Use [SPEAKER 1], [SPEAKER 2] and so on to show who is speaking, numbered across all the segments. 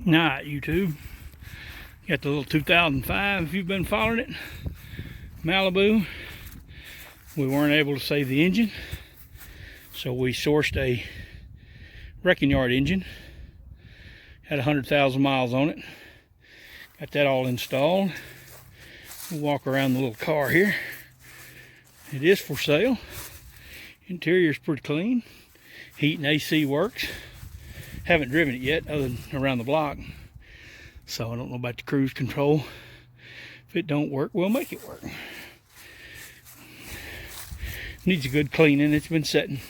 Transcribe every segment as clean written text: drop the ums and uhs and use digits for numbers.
[SPEAKER 1] Alright, YouTube. Got the little 2005, if you've been following it. Malibu. We weren't able to save the engine, so we sourced a wrecking yard engine. Had 100,000 miles on it. Got that all installed. We'll walk around the little car here. It is for sale. Interior's pretty clean. Heat and AC works. Haven't driven it yet, other than around the block. So I don't know about the cruise control. If it don't work, we'll make it work. Needs a good cleaning. It's been sitting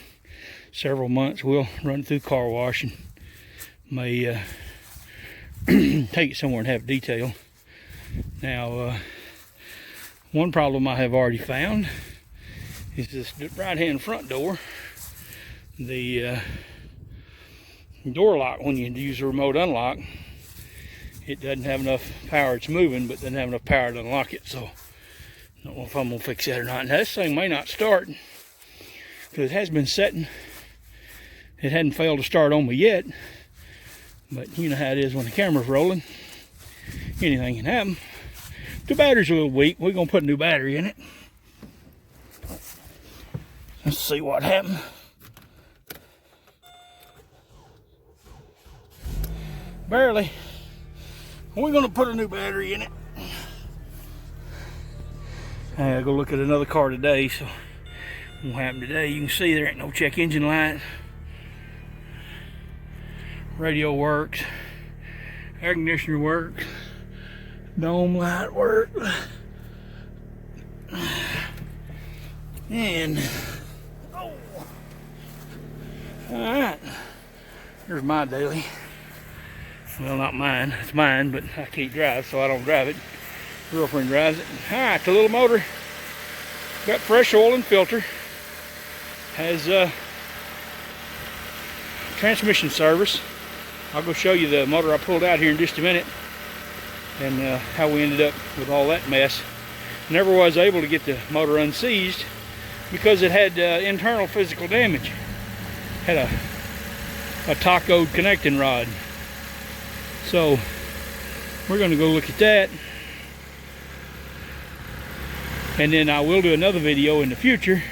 [SPEAKER 1] several months. We'll run it through car wash and may take it somewhere and have detail. Now, one problem I have already found is this right-hand front door. The door lock, when you use the remote unlock, it doesn't have enough power. It's moving, but doesn't have enough power to unlock it. So I don't know if I'm gonna fix that or not. And this thing may not start because it has been setting. It hadn't failed to start on me yet, but you know how it is when the camera's rolling. Anything can happen. The battery's a little weak. We're gonna put a new battery in it. Let's see what happened. Barely. We're gonna put a new battery in it. I gotta go look at another car today, so won't happen today. You can see there ain't no check engine light. Radio works. Air conditioner works. Dome light works. And oh, all right. Here's my daily. Well, not mine. It's mine, but I can't drive, so I don't drive it. Girlfriend drives it. All right, the little motor got fresh oil and filter. Has transmission service. I'll go show you the motor I pulled out here in just a minute and how we ended up with all that mess. Never was able to get the motor unseized because it had internal physical damage. Had a tacoed connecting rod. So we're going to go look at that, and then I will do another video in the future.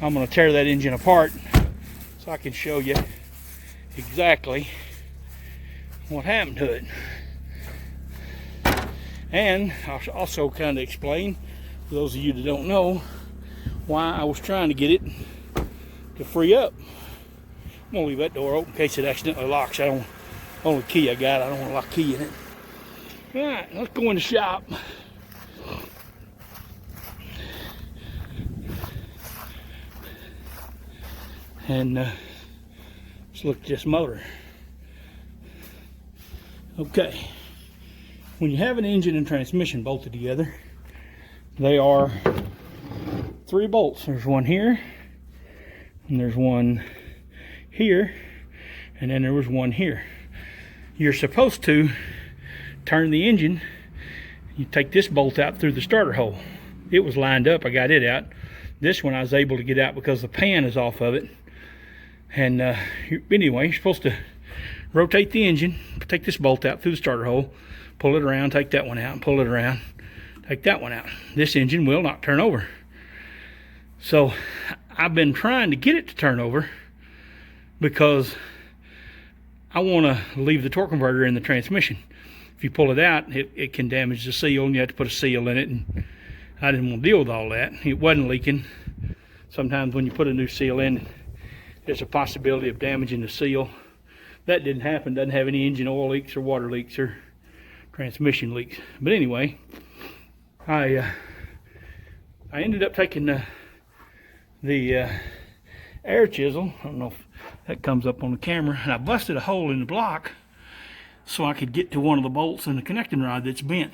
[SPEAKER 1] I'm going to tear that engine apart so I can show you exactly what happened to it. And I'll also kind of explain, for those of you that don't know, why I was trying to get it to free up. I'm going to leave that door open in case it accidentally locks. Only key I got, I don't want to lock key in it. All right, let's go in the shop. And let's look at this motor. Okay, when you have an engine and transmission bolted together, they are 3 bolts. There's one here, and there's one here, and then there was one here. You're supposed to turn the engine. You take this bolt out through the starter hole. It was lined up, I got it out. This one I was able to get out because the pan is off of it. And anyway, you're supposed to rotate the engine, take this bolt out through the starter hole, pull it around, take that one out, and pull it around, take that one out. This engine will not turn over. So I've been trying to get it to turn over because I want to leave the torque converter in the transmission. If you pull it out, it can damage the seal, and you have to put a seal in it, and I didn't want to deal with all that. It wasn't leaking. Sometimes when you put a new seal in, there's a possibility of damaging the seal. That didn't happen. Doesn't have any engine oil leaks or water leaks or transmission leaks. But anyway, I ended up taking the air chisel. I don't know if that comes up on the camera, and I busted a hole in the block so I could get to one of the bolts in the connecting rod that's bent.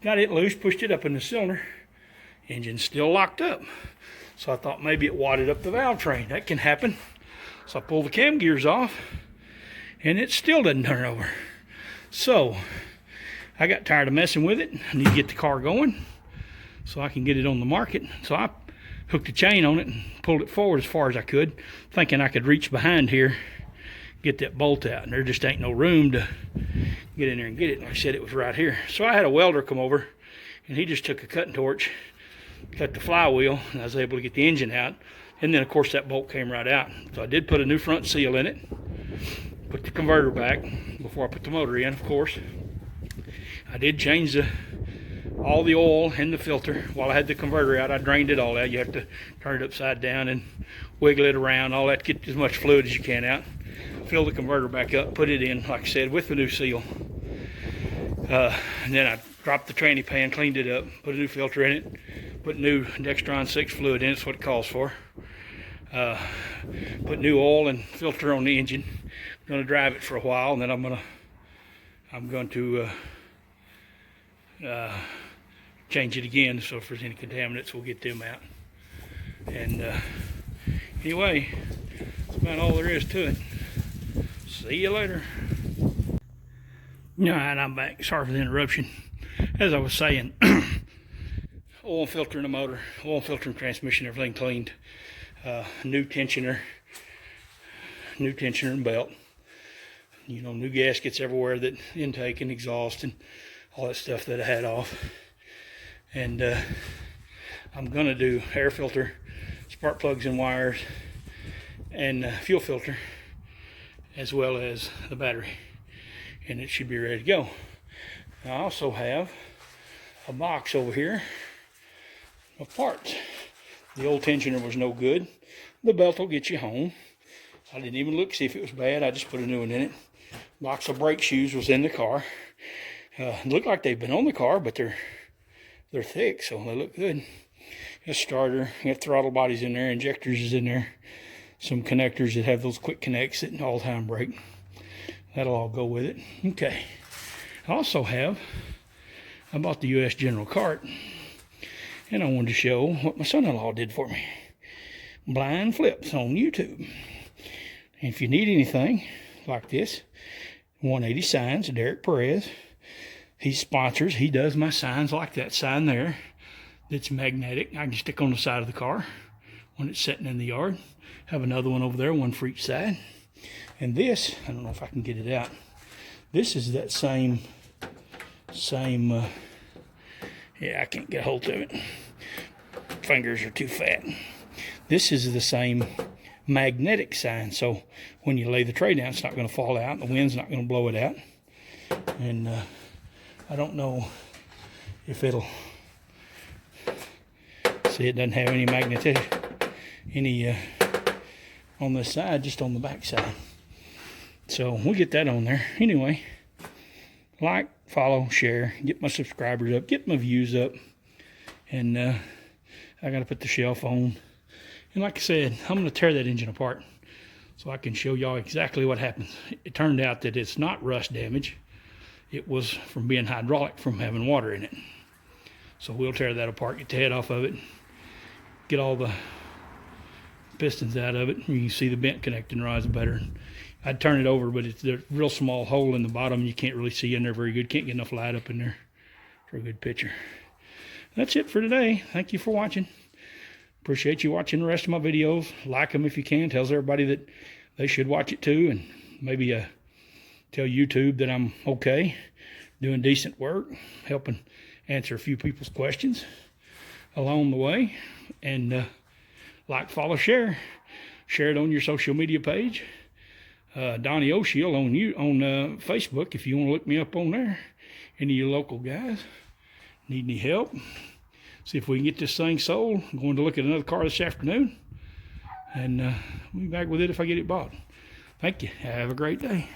[SPEAKER 1] Got it loose, pushed it up in the cylinder. Engine's still locked up. So I thought maybe it wadded up the valve train. That can happen. So I pulled the cam gears off, and it still doesn't turn over. So I got tired of messing with it. I need to get the car going so I can get it on the market. So I hooked a chain on it and pulled it forward as far as I could, thinking I could reach behind here get that bolt out, and there just ain't no room to get in there and get it. Like I said, it was right here. So I had a welder come over, and he just took a cutting torch, cut the flywheel, and I was able to get the engine out. And then, of course, that bolt came right out. So I did put a new front seal in it, put the converter back before I put the motor in, of course. I did change all the oil in the filter. While I had the converter out, I drained it all out. You have to turn it upside down and wiggle it around, all that, get as much fluid as you can out. Fill the converter back up, put it in, like I said, with the new seal. And then I dropped the tranny pan, cleaned it up, put a new filter in it, put new Dextron 6 fluid in, it's what it calls for. Put new oil and filter on the engine. I'm going to drive it for a while, and then I'm going to change it again, so if there's any contaminants, we'll get them out. And anyway, that's about all there is to it. See you later. All right, I'm back. Sorry for the interruption. As I was saying, oil filter in the motor, oil filter and transmission, everything cleaned. New tensioner and belt. You know, new gaskets everywhere, that intake and exhaust and all that stuff that I had off. And I'm gonna do air filter, spark plugs and wires, and fuel filter, as well as the battery, and it should be ready to go. I also have a box over here of parts. The old tensioner was no good. The belt will get you home. I didn't even look to see if it was bad. I just put a new one in it. Box of brake shoes was in the car. Look like they've been on the car, but they're thick, so they look good. A starter, got throttle bodies in there, injectors is in there, some connectors that have those quick connects that all-time brake. That'll all go with it. Okay. I also I bought the U.S. General cart, and I wanted to show what my son-in-law did for me. Blind flips on YouTube. And if you need anything like this, 180 signs, Derek Perez. He sponsors, he does my signs like that sign there. That's magnetic. I can stick on the side of the car when it's sitting in the yard. Have another one over there, one for each side. And this, I don't know if I can get it out. This is that same, yeah, I can't get a hold of it. Fingers are too fat. This is the same magnetic sign, so when you lay the tray down, it's not going to fall out, and the wind's not going to blow it out. And I don't know if it'll, see, it doesn't have any on this side, just on the back side. So we'll get that on there. Anyway, like, follow, share, get my subscribers up, get my views up. And I got to put the shelf on. And like I said, I'm going to tear that engine apart so I can show y'all exactly what happens. It turned out that it's not rust damage. It was from being hydraulic, from having water in it. So we'll tear that apart, get the head off of it, get all the pistons out of it. You can see the bent connecting rods better. I'd turn it over, but it's a real small hole in the bottom. You can't really see in there very good. Can't get enough light up in there for a good picture. That's it for today. Thank you for watching. Appreciate you watching the rest of my videos. Like them if you can. Tells everybody that they should watch it too. And maybe tell YouTube that I'm okay, doing decent work, helping answer a few people's questions along the way. And like, follow, share. Share it on your social media page. Donnie O'Shield on Facebook, if you want to look me up on there. Any of you local guys need any help? See if we can get this thing sold. I'm going to look at another car this afternoon. And we'll be back with it if I get it bought. Thank you. Have a great day.